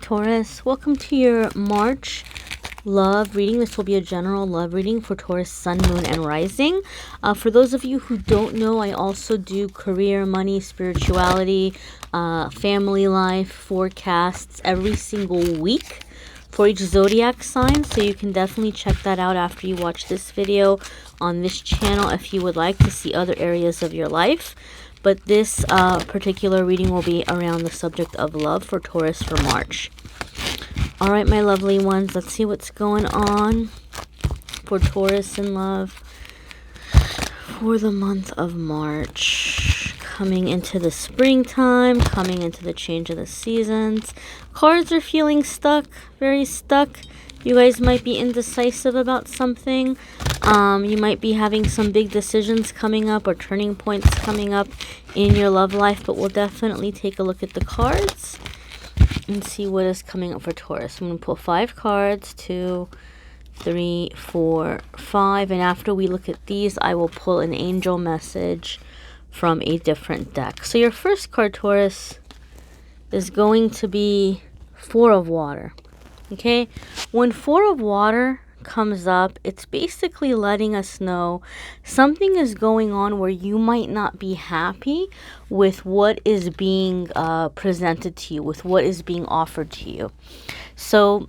Taurus. Welcome to your March love reading. This will be a general love reading for Taurus, Sun, Moon, and Rising. For those of you who don't know, I also do career, money, spirituality, family life forecasts every single week for each zodiac sign. So you can definitely check that out after you watch this video on this channel if you would like to see other areas of your life. But this particular reading will be around the subject of love for Taurus for March. All right, my lovely ones, let's see what's going on for Taurus in love for the month of March. Coming into the springtime, coming into the change of the seasons. Cards are feeling stuck, very stuck. You guys might be indecisive about something. You might be having some big decisions coming up or turning points coming up in your love life, but we'll definitely take a look at the cards and see what is coming up for Taurus. I'm going to pull 5 cards, 2, 3, 4, 5, and after we look at these, I will pull an angel message from a different deck. So your first card, Taurus, is going to be 4 of water. Okay, when 4 of water comes up, it's basically letting us know something is going on where you might not be happy with what is being presented to you, with what is being offered to you. So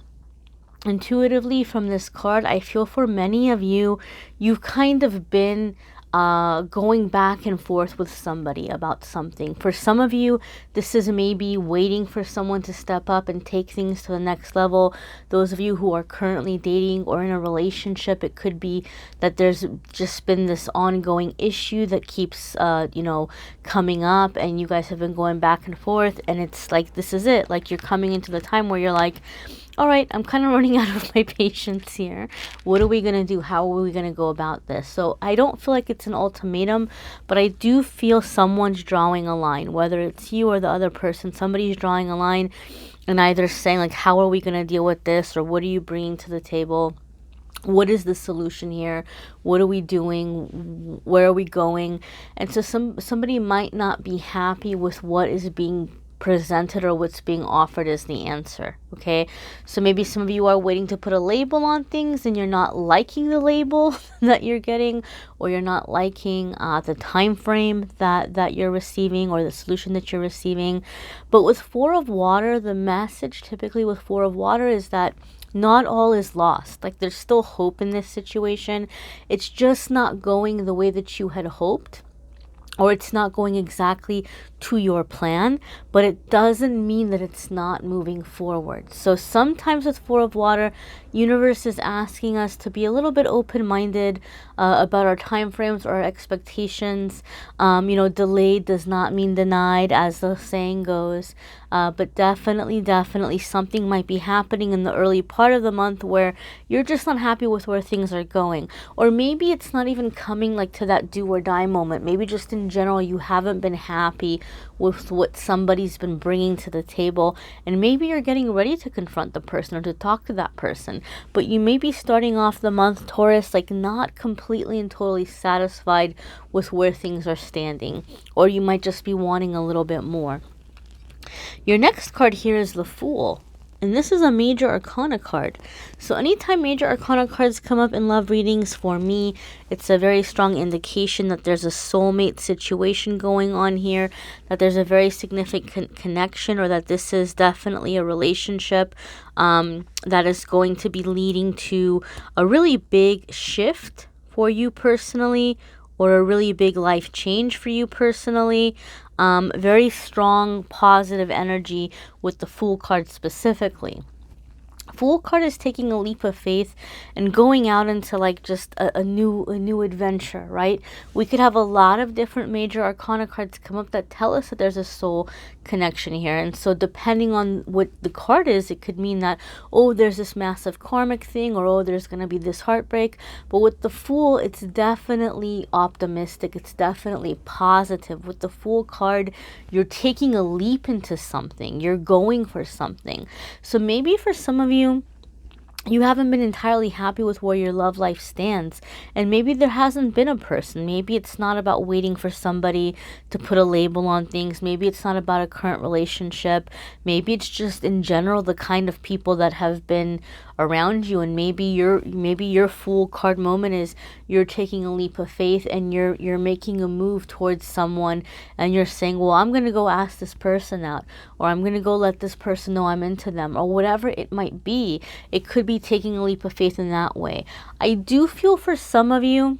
intuitively from this card, I feel for many of you, you've kind of been going back and forth with somebody about something. For some of you, this is maybe waiting for someone to step up and take things to the next level. Those of you who are currently dating or in a relationship, it could be that there's just been this ongoing issue that keeps coming up, and you guys have been going back and forth, and it's like, this is it. Like, you're coming into the time where you're like, all right, I'm kind of running out of my patience here. What are we going to do? How are we going to go about this? So I don't feel like it's an ultimatum, but I do feel someone's drawing a line, whether it's you or the other person. Somebody's drawing a line and either saying, like, how are we going to deal with this? Or what are you bringing to the table? What is the solution here? What are we doing? Where are we going? And so somebody might not be happy with what is being presented or what's being offered as the answer. Okay, so maybe some of you are waiting to put a label on things and you're not liking the label that you're getting, or you're not liking the time frame that you're receiving or the solution that you're receiving. But with 4 of water, the message typically with 4 of water is that not all is lost. Like, there's still hope in this situation. It's just not going the way that you had hoped, or it's not going exactly to your plan, but it doesn't mean that it's not moving forward. So sometimes with 4 of water, universe is asking us to be a little bit open-minded about our time frames or our expectations. Delayed does not mean denied, as the saying goes. But definitely something might be happening in the early part of the month where you're just not happy with where things are going. Or maybe it's not even coming like to that do or die moment. Maybe just in general, you haven't been happy with what somebody's been bringing to the table, and maybe you're getting ready to confront the person or to talk to that person, but you may be starting off the month, Taurus, like not completely and totally satisfied with where things are standing, or you might just be wanting a little bit more. Your next card here is the Fool. And this is a major arcana card. So anytime major arcana cards come up in love readings, for me, it's a very strong indication that there's a soulmate situation going on here, that there's a very significant connection, or that this is definitely a relationship that is going to be leading to a really big shift for you personally, or a really big life change for you personally. Very strong positive energy with the Fool card specifically. Fool card is taking a leap of faith and going out into like just a new adventure, right? We could have a lot of different major arcana cards come up that tell us that there's a soul connection here. And so depending on what the card is, it could mean that, oh, there's this massive karmic thing, or oh, there's going to be this heartbreak. But with the Fool, it's definitely optimistic. It's definitely positive. With the Fool card, you're taking a leap into something. You're going for something. So maybe for some of you, you haven't been entirely happy with where your love life stands. And maybe there hasn't been a person. Maybe it's not about waiting for somebody to put a label on things. Maybe it's not about a current relationship. Maybe it's just in general the kind of people that have been around you. And maybe your full card moment is you're taking a leap of faith and you're making a move towards someone, and you're saying, well, I'm going to go ask this person out, or I'm going to go let this person know I'm into them, or whatever it might be. It could be taking a leap of faith in that way. I do feel for some of you,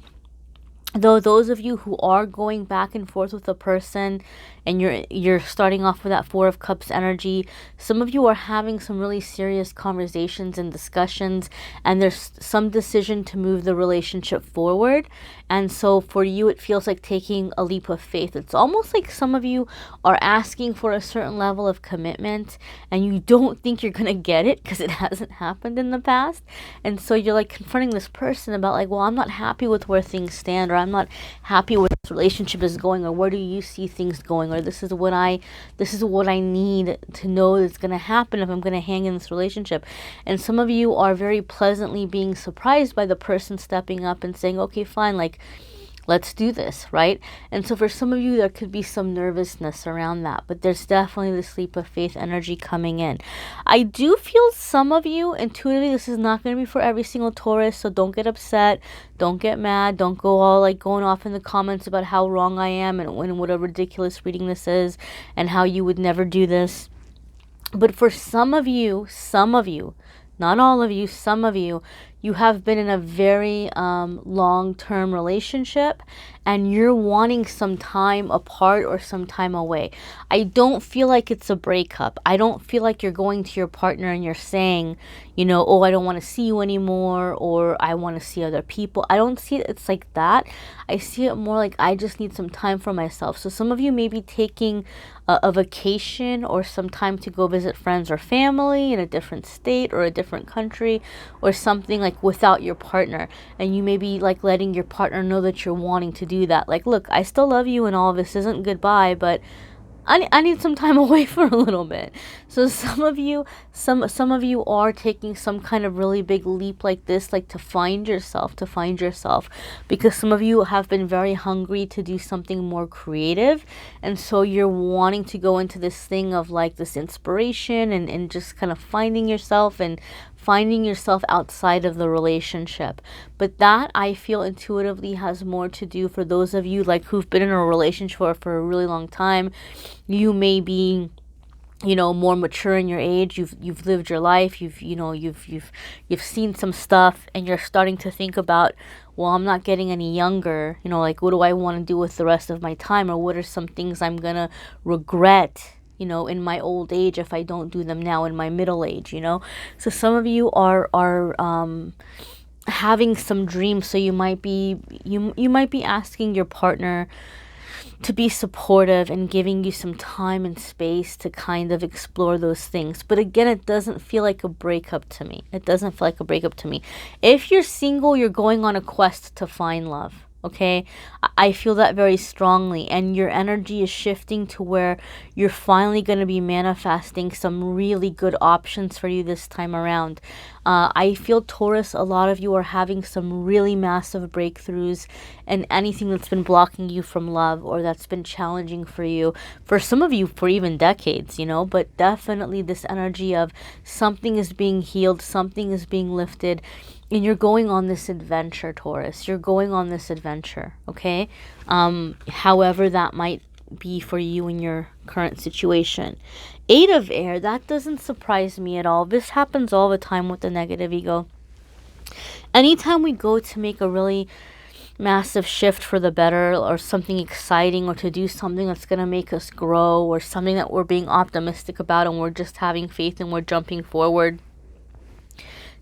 though, those of you who are going back and forth with a person and you're starting off with that Four of Cups energy, some of you are having some really serious conversations and discussions, and there's some decision to move the relationship forward. And so for you, it feels like taking a leap of faith. It's almost like some of you are asking for a certain level of commitment and you don't think you're going to get it because it hasn't happened in the past. And so you're like confronting this person about like, well, I'm not happy with where things stand, or I'm not happy where this relationship is going, or where do you see things going, or this is what I need to know that's going to happen if I'm going to hang in this relationship. And some of you are very pleasantly being surprised by the person stepping up and saying, okay, fine, like, let's do this, right? And so for some of you, there could be some nervousness around that, but there's definitely this leap of faith energy coming in. I do feel some of you, intuitively, this is not going to be for every single Taurus, so don't get upset, don't get mad, don't go all like going off in the comments about how wrong I am and what a ridiculous reading this is and how you would never do this. But for some of you, not all of you, some of you, you have been in a very long-term relationship and you're wanting some time apart or some time away. I don't feel like it's a breakup. I don't feel like you're going to your partner and you're saying, you know, oh, I don't want to see you anymore, or I want to see other people. I don't see it's like that. I see it more like I just need some time for myself. So some of you may be taking a vacation or some time to go visit friends or family in a different state or a different country or something, like without your partner. And you may be like letting your partner know that you're wanting to do that. Like, look, I still love you and all of this isn't goodbye, but I need some time away for a little bit. So some of you are taking some kind of really big leap like this, like to find yourself, because some of you have been very hungry to do something more creative. And so you're wanting to go into this thing of like this inspiration and just kind of finding yourself outside of the relationship. But that, I feel intuitively, has more to do for those of you like who've been in a relationship for a really long time. You may be, you know, more mature in your age. You've lived your life. You've seen some stuff, and you're starting to think about, well, I'm not getting any younger. You know, like, what do I want to do with the rest of my time, or what are some things I'm gonna regret, you know, in my old age if I don't do them now in my middle age, you know? So some of you are having some dreams. So you might be asking your partner to be supportive and giving you some time and space to kind of explore those things. But again, it doesn't feel like a breakup to me. If you're single, you're going on a quest to find love. Okay, I feel that very strongly, and your energy is shifting to where you're finally going to be manifesting some really good options for you this time around. I feel, Taurus, a lot of you are having some really massive breakthroughs, and anything that's been blocking you from love or that's been challenging for you, for some of you for even decades, you know, but definitely this energy of something is being healed, something is being lifted. And you're going on this adventure, Taurus. You're going on this adventure, okay? However that might be for you in your current situation. Eight of Air, that doesn't surprise me at all. This happens all the time with the negative ego. Anytime we go to make a really massive shift for the better, or something exciting, or to do something that's going to make us grow, or something that we're being optimistic about and we're just having faith and we're jumping forward,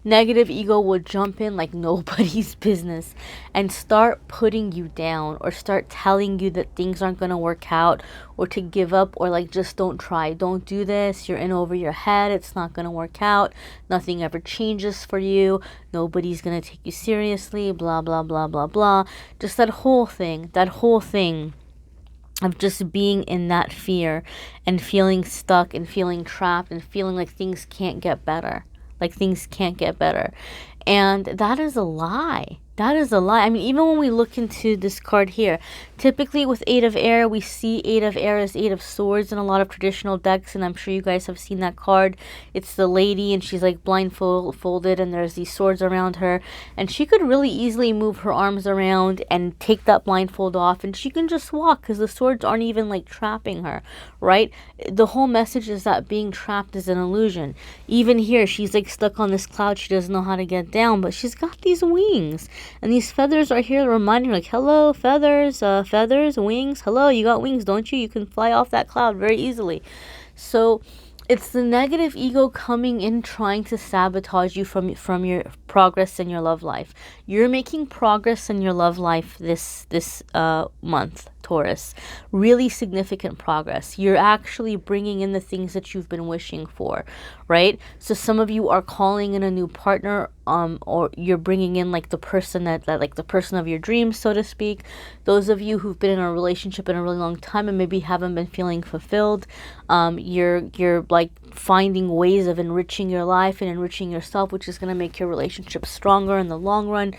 negative ego will jump in like nobody's business and start putting you down, or start telling you that things aren't going to work out, or to give up, or like, just don't try, don't do this, you're in over your head, it's not going to work out, nothing ever changes for you, nobody's going to take you seriously, blah blah blah blah blah. Just that whole thing of just being in that fear and feeling stuck and feeling trapped and feeling like things can't get better. like things can't get better. And that is a lie. That is a lie. I mean, even when we look into this card here, typically with Eight of Air, we see Eight of Air as Eight of Swords in a lot of traditional decks, and I'm sure you guys have seen that card. It's the lady, and she's like blindfolded, and there's these swords around her, and she could really easily move her arms around and take that blindfold off, and she can just walk because the swords aren't even like trapping her, right? The whole message is that being trapped is an illusion. Even here, she's like stuck on this cloud. She doesn't know how to get down, but she's got these wings. And these feathers are here reminding her, like, hello, feathers, wings. Hello, you got wings, don't you? You can fly off that cloud very easily. So it's the negative ego coming in trying to sabotage you from your progress in your love life. You're making progress in your love life this month, Taurus. Really significant progress. You're actually bringing in the things that you've been wishing for, right? So some of you are calling in a new partner, or you're bringing in like the person that like the person of your dreams, so to speak. Those of you who've been in a relationship in a really long time and maybe haven't been feeling fulfilled, you're like finding ways of enriching your life and enriching yourself, which is going to make your relationship stronger in the long run.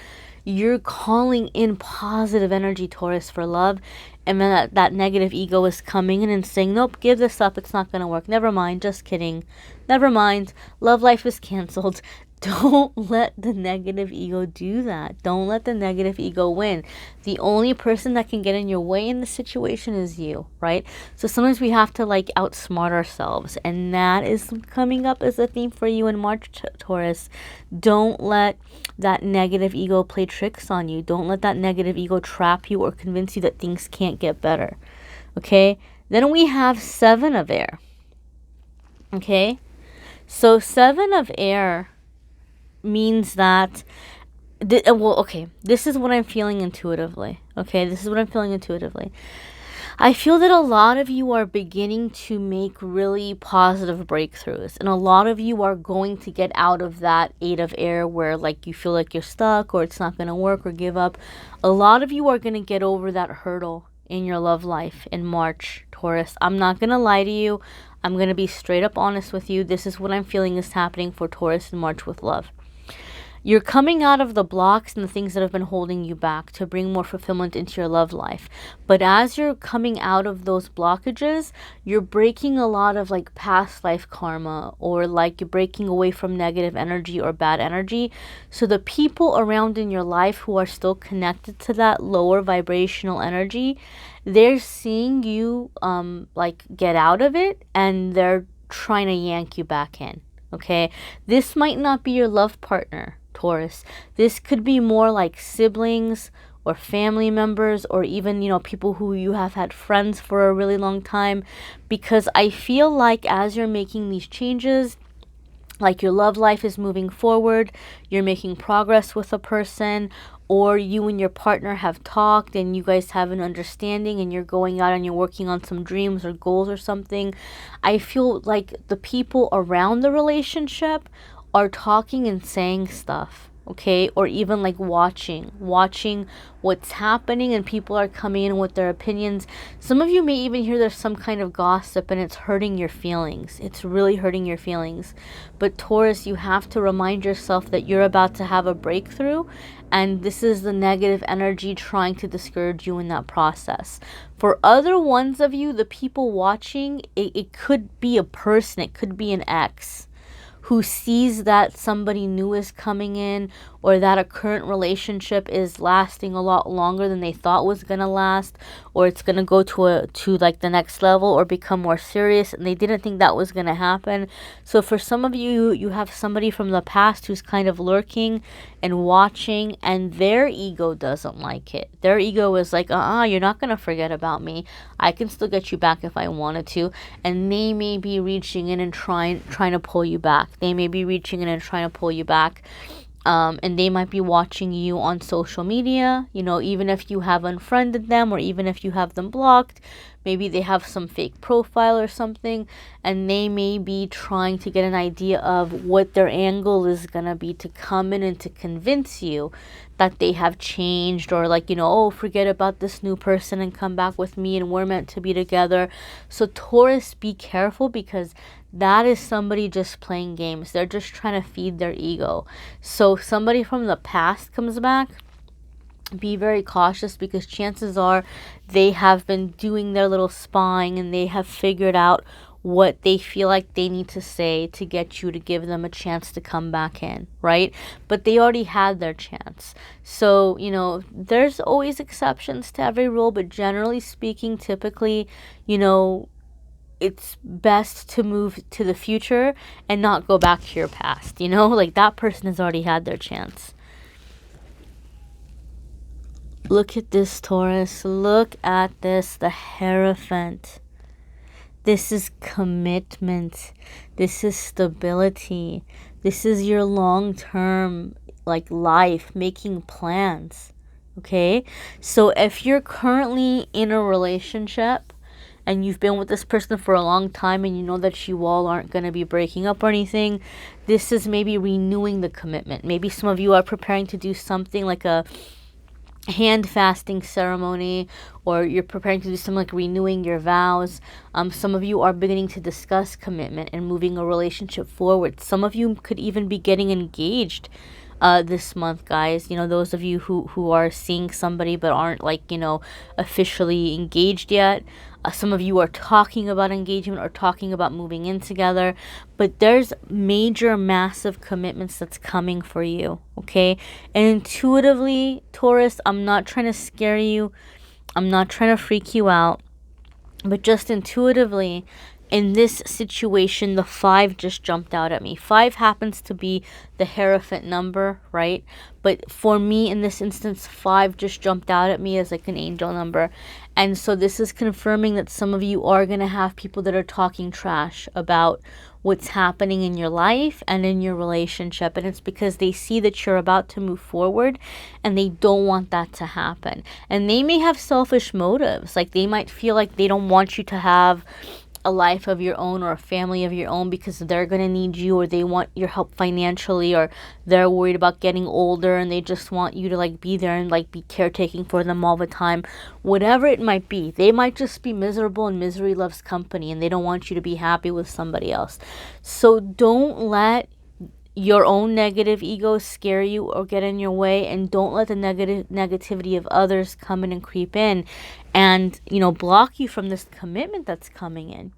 You're calling in positive energy, Taurus, for love. And then that negative ego is coming in and saying, nope, give this up. It's not going to work. Never mind. Just kidding. Never mind. Love life is canceled. Don't let the negative ego do that. Don't let the negative ego win. The only person that can get in your way in the situation is you, right? So sometimes we have to like outsmart ourselves. And that is coming up as a theme for you in March, Taurus. Don't let that negative ego play tricks on you. Don't let that negative ego trap you or convince you that things can't get better. Okay? Then we have Seven of Air. Okay? So Seven of Air means that this is what I'm feeling intuitively. Okay, this is what I'm feeling intuitively. I feel that a lot of you are beginning to make really positive breakthroughs, and a lot of you are going to get out of that Eight of Air where like you feel like you're stuck or it's not going to work or give up. A lot of you are going to get over that hurdle in your love life in March, Taurus. I'm not going to lie to you. I'm going to be straight up honest with you. This is what I'm feeling is happening for Taurus in March with love. You're coming out of the blocks and the things that have been holding you back to bring more fulfillment into your love life. But as you're coming out of those blockages, you're breaking a lot of like past life karma, or like you're breaking away from negative energy or bad energy. So the people around in your life who are still connected to that lower vibrational energy, they're seeing you like get out of it, and they're trying to yank you back in. Okay, this might not be your love partner, Taurus. This could be more like siblings or family members, or even, you know, people who you have had friends for a really long time. Because I feel like as you're making these changes, like your love life is moving forward, you're making progress with a person, or you and your partner have talked and you guys have an understanding and you're going out and you're working on some dreams or goals or something. I feel like the people around the relationship are talking and saying stuff, okay? Or even like watching what's happening, and people are coming in with their opinions. Some of you may even hear there's some kind of gossip and it's hurting your feelings. It's really hurting your feelings. But Taurus, you have to remind yourself that you're about to have a breakthrough, and this is the negative energy trying to discourage you in that process. For other ones of you, the people watching, it could be a person, it could be an ex who sees that somebody new is coming in, or that a current relationship is lasting a lot longer than they thought was going to last, or it's going to go to like the next level or become more serious, and they didn't think that was going to happen. So for some of you, you have somebody from the past who's kind of lurking and watching, and their ego doesn't like it. Their ego is like, you're not going to forget about me. I can still get you back if I wanted to. And they may be reaching in and trying to pull you back. They may be reaching in and trying to pull you back. And they might be watching you on social media, you know, even if you have unfriended them or even if you have them blocked. Maybe they have some fake profile or something, and they may be trying to get an idea of what their angle is gonna be to come in and to convince you that they have changed, or like, you know, oh, forget about this new person and come back with me and we're meant to be together. So Taurus, be careful, because that is somebody just playing games. They're just trying to feed their ego. So somebody from the past comes back, be very cautious, because chances are they have been doing their little spying and they have figured out what they feel like they need to say to get you to give them a chance to come back in, right? But they already had their chance. So, you know, there's always exceptions to every rule, but generally speaking, typically, you know, it's best to move to the future and not go back to your past, you know? Like, that person has already had their chance. Look at this, Taurus. Look at this, the hierophant. This is commitment. This is stability. This is your long-term, like, life, making plans. Okay? So if you're currently in a relationship and you've been with this person for a long time and you know that you all aren't going to be breaking up or anything, this is maybe renewing the commitment. Maybe some of you are preparing to do something like a hand fasting ceremony, or you're preparing to do something like renewing your vows. Some of you are beginning to discuss commitment and moving a relationship forward. Some of you could even be getting engaged this month, guys. You know, those of you who are seeing somebody but aren't, like, you know, officially engaged yet. Some of you are talking about engagement or talking about moving in together, but there's major, massive commitments that's coming for you, okay? And intuitively, Taurus, I'm not trying to scare you. I'm not trying to freak you out, but just intuitively, in this situation, the 5 just jumped out at me. 5 happens to be the hierophant number, right? But for me, in this instance, 5 just jumped out at me as like an angel number. And so this is confirming that some of you are going to have people that are talking trash about what's happening in your life and in your relationship. And it's because they see that you're about to move forward and they don't want that to happen. And they may have selfish motives. Like, they might feel like they don't want you to have a life of your own or a family of your own because they're going to need you, or they want your help financially, or they're worried about getting older and they just want you to, like, be there and, like, be caretaking for them all the time. Whatever it might be, they might just be miserable and misery loves company and they don't want you to be happy with somebody else. So don't let your own negative ego scare you or get in your way, and don't let the negativity of others come in and creep in and, you know, block you from this commitment that's coming in.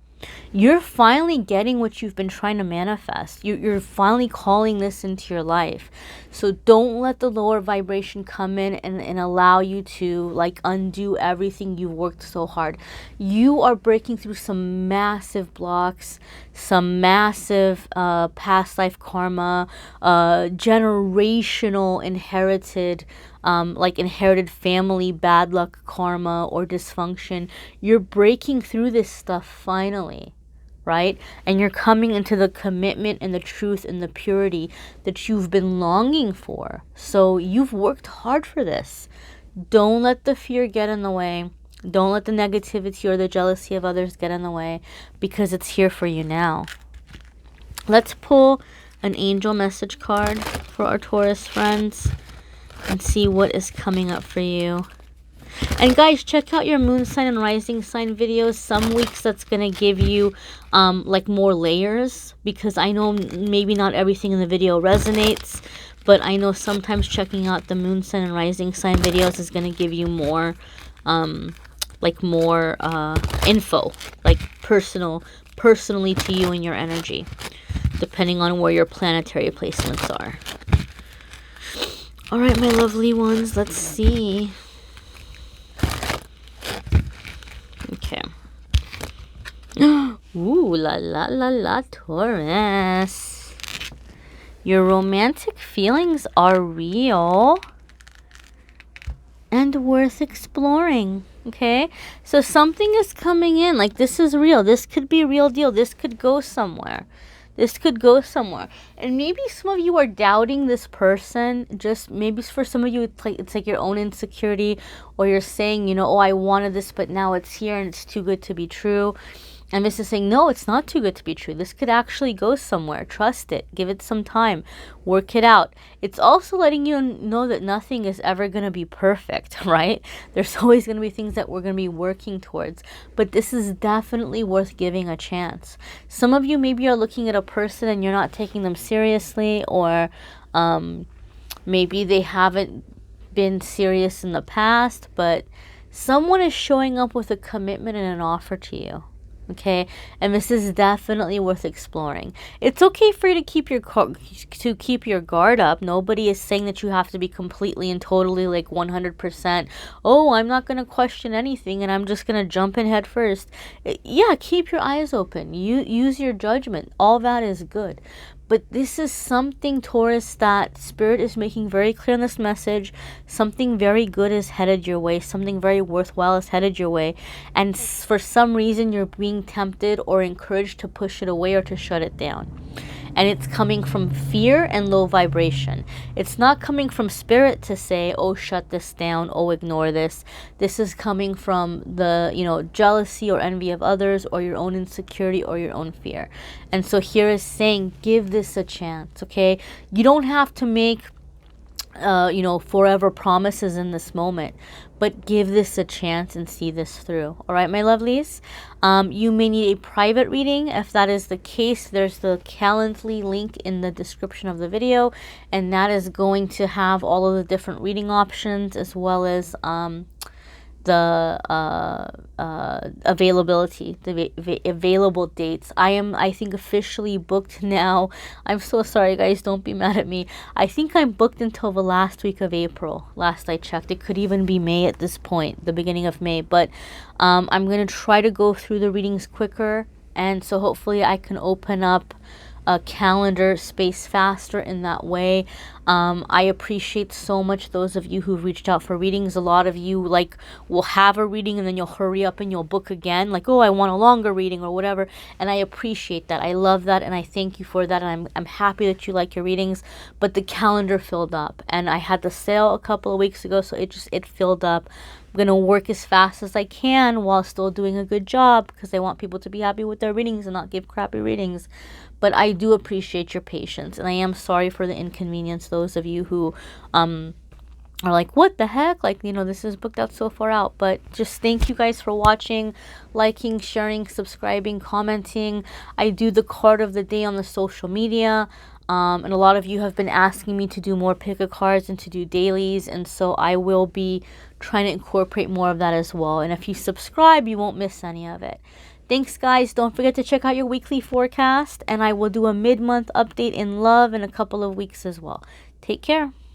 You're finally getting what you've been trying to manifest. You're finally calling this into your life. So don't let the lower vibration come in and allow you to, like, undo everything you've worked so hard. You are breaking through some massive blocks, some massive past life karma, generational inherited inherited family bad luck, karma, or dysfunction. You're breaking through this stuff finally, right? And you're coming into the commitment and the truth and the purity that you've been longing for. So you've worked hard for this. Don't let the fear get in the way. Don't let the negativity or the jealousy of others get in the way, because it's here for you now. Let's pull an angel message card for our Taurus friends and see what is coming up for you. And guys, check out your moon sign and rising sign videos. Some weeks that's going to give you like more layers, because I know maybe not everything in the video resonates, but I know sometimes checking out the moon sign and rising sign videos is going to give you more more info, like personally to you and your energy, depending on where your planetary placements are. All right, my lovely ones, let's see. Okay. Ooh, la la la la, Taurus. Your romantic feelings are real and worth exploring. Okay, so something is coming in. Like, this is real. This could be a real deal. This could go somewhere. This could go somewhere. And maybe some of you are doubting this person. Just maybe for some of you, it's like your own insecurity, or you're saying, you know, oh, I wanted this, but now it's here and it's too good to be true. And this is saying, no, it's not too good to be true. This could actually go somewhere. Trust it. Give it some time. Work it out. It's also letting you know that nothing is ever going to be perfect, right? There's always going to be things that we're going to be working towards. But this is definitely worth giving a chance. Some of you maybe are looking at a person and you're not taking them seriously, or maybe they haven't been serious in the past, but someone is showing up with a commitment and an offer to you. Okay, and this is definitely worth exploring. It's okay for you to keep your guard up. Nobody is saying that you have to be completely and totally like 100%. Oh, I'm not gonna question anything, and I'm just gonna jump in head first. Yeah, keep your eyes open. You use your judgment. All that is good. But this is something, Taurus, that Spirit is making very clear in this message. Something very good is headed your way. Something very worthwhile is headed your way. And for some reason, you're being tempted or encouraged to push it away or to shut it down. And it's coming from fear and low vibration. It's not coming from Spirit to say, oh, shut this down, oh, ignore this. This is coming from the, you know, jealousy or envy of others, or your own insecurity or your own fear. And so here is saying, give this a chance, okay? You don't have to make you know, forever promises in this moment, but give this a chance and see this through. All right, my lovelies. You may need a private reading. If that is the case, there's the Calendly link in the description of the video, and that is going to have all of the different reading options, as well as the availability, the available dates. I think officially booked now. I'm so sorry, guys, don't be mad at me. I think I'm booked until the last week of April. Last I checked, it could even be May at this point, the beginning of May. But I'm gonna try to go through the readings quicker, and so hopefully I can open up a calendar space faster in that way. I appreciate so much those of you who've reached out for readings. A lot of you like will have a reading and then you'll hurry up and you'll book again, like, oh, I want a longer reading or whatever. And I appreciate that. I love that, and I thank you for that. And I'm happy that you like your readings. But the calendar filled up, and I had the sale a couple of weeks ago, so it filled up. I'm going to work as fast as I can while still doing a good job, because I want people to be happy with their readings and not give crappy readings. But I do appreciate your patience, and I am sorry for the inconvenience, those of you who are like, what the heck? Like, you know, this is booked out so far out. But just thank you guys for watching, liking, sharing, subscribing, commenting. I do the card of the day on the social media. And a lot of you have been asking me to do more pick-a-cards and to do dailies, and so I will be trying to incorporate more of that as well. And if you subscribe, you won't miss any of it. Thanks, guys. Don't forget to check out your weekly forecast, and I will do a mid-month update in love in a couple of weeks as well. Take care.